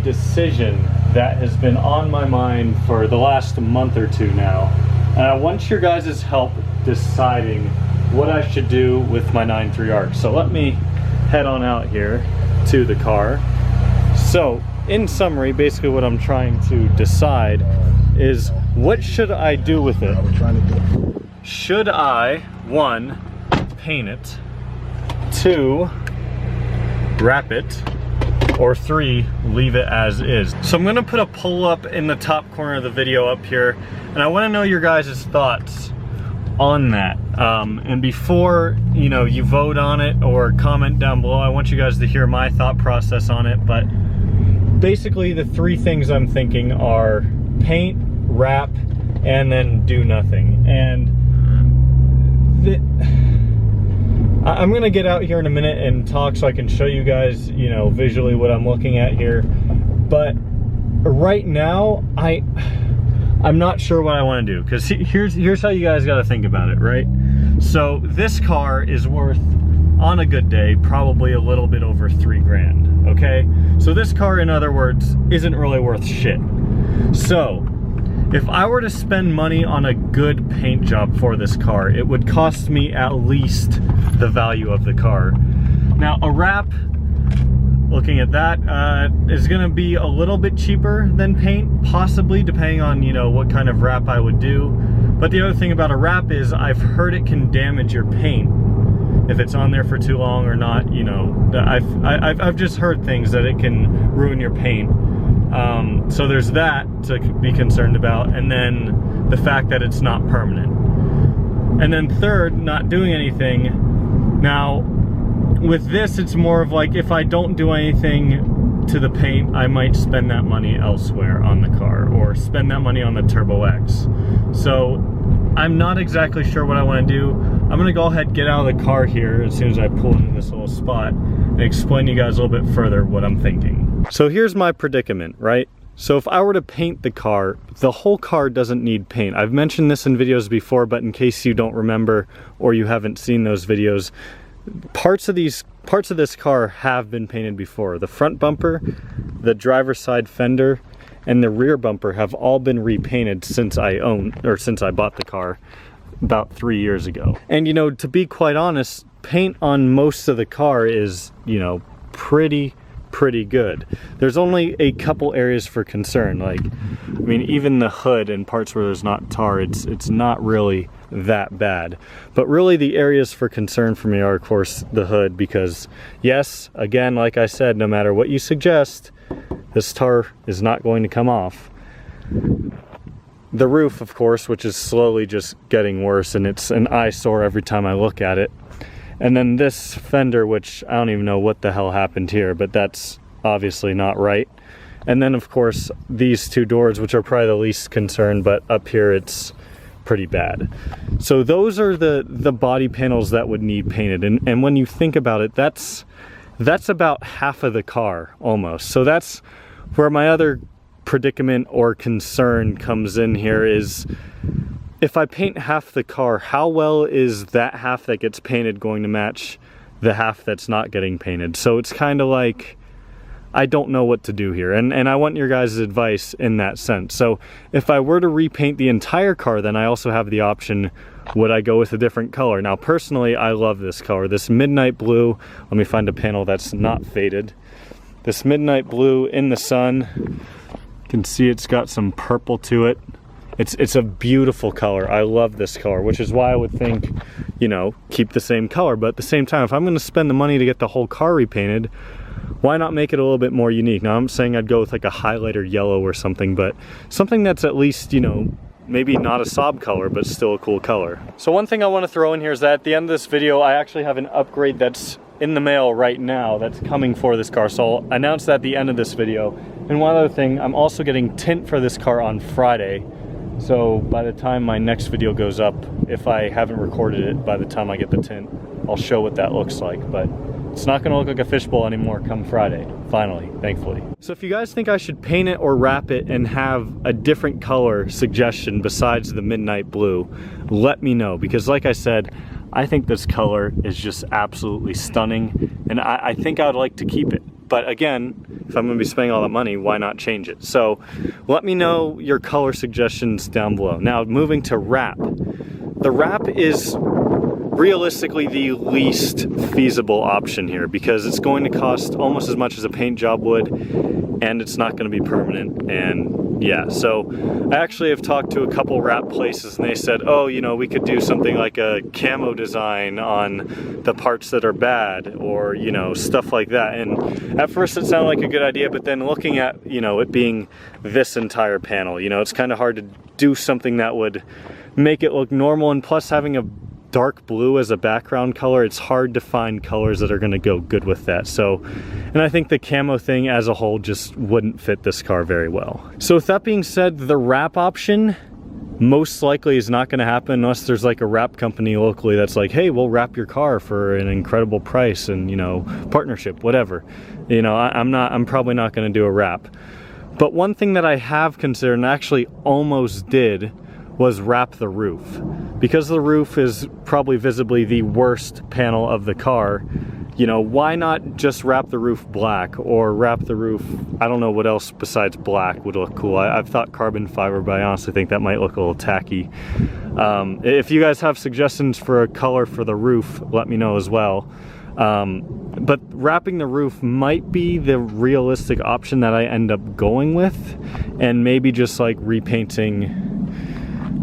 decision that has been on my mind for the last month or two now. And I want your guys' help deciding what I should do with my 9.3 ARC. So let me head on out here to the car. So in summary, basically what I'm trying to decide is what should I do with it? Should I, 1, paint it, 2, wrap it, or 3, leave it as is? So I'm gonna put a poll up in the top corner of the video up here, and I wanna know your guys' thoughts on that. And before, you know, you vote on it or comment down below, I want you guys to hear my thought process on it. But basically the 3 things I'm thinking are paint, wrap, and then do nothing. And I'm gonna get out here in a minute and talk so I can show you guys, you know, visually what I'm looking at here. But right now, I'm not sure what I want to do, because here's how you guys got to think about it, right? So this car is worth, on a good day, probably a little bit over 3 grand, okay? So this car, in other words, isn't really worth shit. So if I were to spend money on a good paint job for this car, it would cost me at least the value of the car. Now a wrap, looking at that, is gonna be a little bit cheaper than paint, possibly, depending on, you know, what kind of wrap I would do. But the other thing about a wrap is I've heard it can damage your paint if it's on there for too long or not, you know. I've just heard things that it can ruin your paint. So there's that to be concerned about, and then the fact that it's not permanent. And then third, not doing anything. Now, with this, it's more of like, if I don't do anything to the paint, I might spend that money elsewhere on the car, or spend that money on the Turbo X. So I'm not exactly sure what I want to do. I'm gonna go ahead and get out of the car here as soon as I pull into this little spot and explain to you guys a little bit further what I'm thinking. So here's my predicament, right? So if I were to paint the car, the whole car doesn't need paint. I've mentioned this in videos before, but in case you don't remember or you haven't seen those videos, parts of this car have been painted before. The front bumper, the driver's side fender, and the rear bumper have all been repainted since I bought the car about 3 years ago. And you know, to be quite honest, paint on most of the car is, you know, pretty good. There's only a couple areas for concern, like, I mean, even the hood and parts where there's not tar, it's not really that bad. But really the areas for concern for me are, of course, the hood, because yes, again, like I said, no matter what you suggest, this tar is not going to come off. The roof, of course, which is slowly just getting worse, and it's an eyesore every time I look at it. And then this fender, which I don't even know what the hell happened here, but that's obviously not right. And then of course these 2 doors, which are probably the least concerned, but up here it's pretty bad. So those are the body panels that would need painted. And when you think about it, that's about half of the car almost. So that's where my other predicament or concern comes in here, is if I paint half the car, how well is that half that gets painted going to match the half that's not getting painted? So it's kind of like, I don't know what to do here, and I want your guys' advice in that sense. So if I were to repaint the entire car, then I also have the option, would I go with a different color? Now personally, I love this color, this midnight blue. Let me find a panel that's not faded. This midnight blue in the sun, you can see it's got some purple to it. It's a beautiful color. I love this color, which is why I would think, you know, keep the same color. But at the same time, if I'm gonna spend the money to get the whole car repainted, why not make it a little bit more unique? Now I'm saying I'd go with like a highlighter yellow or something, but something that's at least, you know, maybe not a Saab color, but still a cool color. So one thing I want to throw in here is that at the end of this video, I actually have an upgrade that's in the mail right now that's coming for this car. So I'll announce that at the end of this video. And one other thing, I'm also getting tint for this car on Friday. So by the time my next video goes up, if I haven't recorded it by the time I get the tint, I'll show what that looks like. But it's not gonna look like a fishbowl anymore come Friday, finally, thankfully. So if you guys think I should paint it or wrap it and have a different color suggestion besides the midnight blue, let me know, because like I said, I think this color is just absolutely stunning, and I think I would like to keep it. But again, if I'm gonna be spending all that money, why not change it? So let me know your color suggestions down below. Now, moving to wrap. The wrap is realistically the least feasible option here because it's going to cost almost as much as a paint job would, and it's not going to be permanent. And yeah, so I actually have talked to a couple wrap places and they said, oh, you know, we could do something like a camo design on the parts that are bad, or, you know, stuff like that. And at first it sounded like a good idea, but then looking at, you know, it being this entire panel, you know, it's kind of hard to do something that would make it look normal, and plus having a dark blue as a background color, it's hard to find colors that are going to go good with that. So, and I think the camo thing as a whole just wouldn't fit this car very well. So with that being said, the wrap option most likely is not going to happen unless there's like a wrap company locally that's like, hey, we'll wrap your car for an incredible price and, you know, partnership, whatever. You know, I'm probably not going to do a wrap. But one thing that I have considered and actually almost did was wrap the roof. Because the roof is probably visibly the worst panel of the car, you know, why not just wrap the roof black, or wrap the roof, I don't know what else besides black would look cool. I've thought carbon fiber, but I honestly think that might look a little tacky. If you guys have suggestions for a color for the roof, let me know as well. But wrapping the roof might be the realistic option that I end up going with, and maybe just like repainting.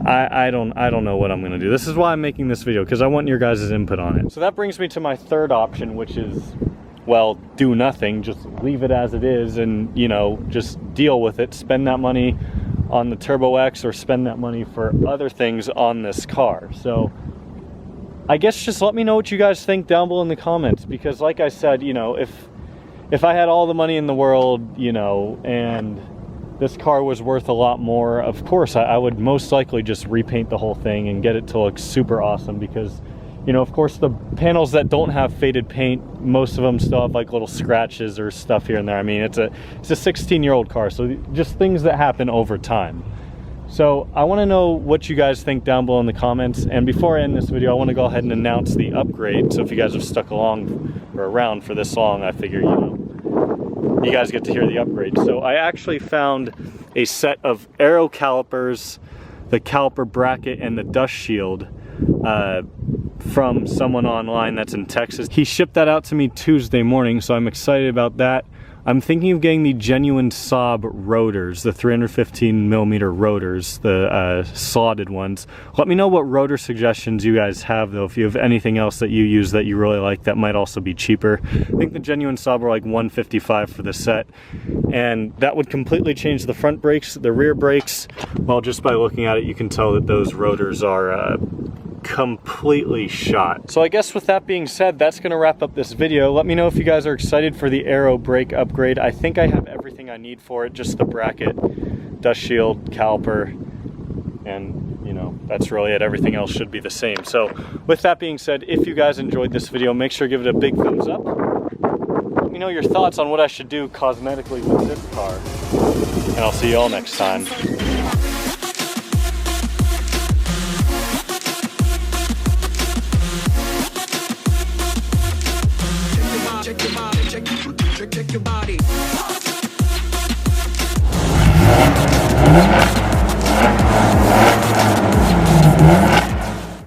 I don't know what I'm gonna do. This is why I'm making this video, because I want your guys' input on it. So that brings me to my third option, which is, well, do nothing, just leave it as it is and, you know, just deal with it. Spend that money on the Turbo X or spend that money for other things on this car. So I guess just let me know what you guys think down below in the comments, because like I said, you know, if I had all the money in the world, you know, and this car was worth a lot more, of course I would most likely just repaint the whole thing and get it to look super awesome, because, you know, of course the panels that don't have faded paint, most of them still have like little scratches or stuff here and there. I mean, it's a 16-year-old car, so just things that happen over time. So I want to know what you guys think down below in the comments. And before I end this video, I want to go ahead and announce the upgrade. So if you guys have stuck along or around for this long, I figure, you know, you guys get to hear the upgrade. So I actually found a set of aero calipers, the caliper bracket, and the dust shield from someone online that's in Texas. He shipped that out to me Tuesday morning, so I'm excited about that. I'm thinking of getting the genuine Saab rotors, the 315mm rotors, the slotted ones. Let me know what rotor suggestions you guys have, though, if you have anything else that you use that you really like that might also be cheaper. I think the genuine Saab are like $155 for the set, and that would completely change the front brakes, the rear brakes. Well, just by looking at it, you can tell that those rotors are completely shot. So I guess with that being said, that's going to wrap up this video. Let me know if you guys are excited for the aero brake upgrade. I think I have everything I need for it, just the bracket, dust shield, caliper, and, you know, that's really it. Everything else should be the same. So with that being said, if you guys enjoyed this video, make sure to give it a big thumbs up. Let me know your thoughts on what I should do cosmetically with this car, and I'll see you all next time.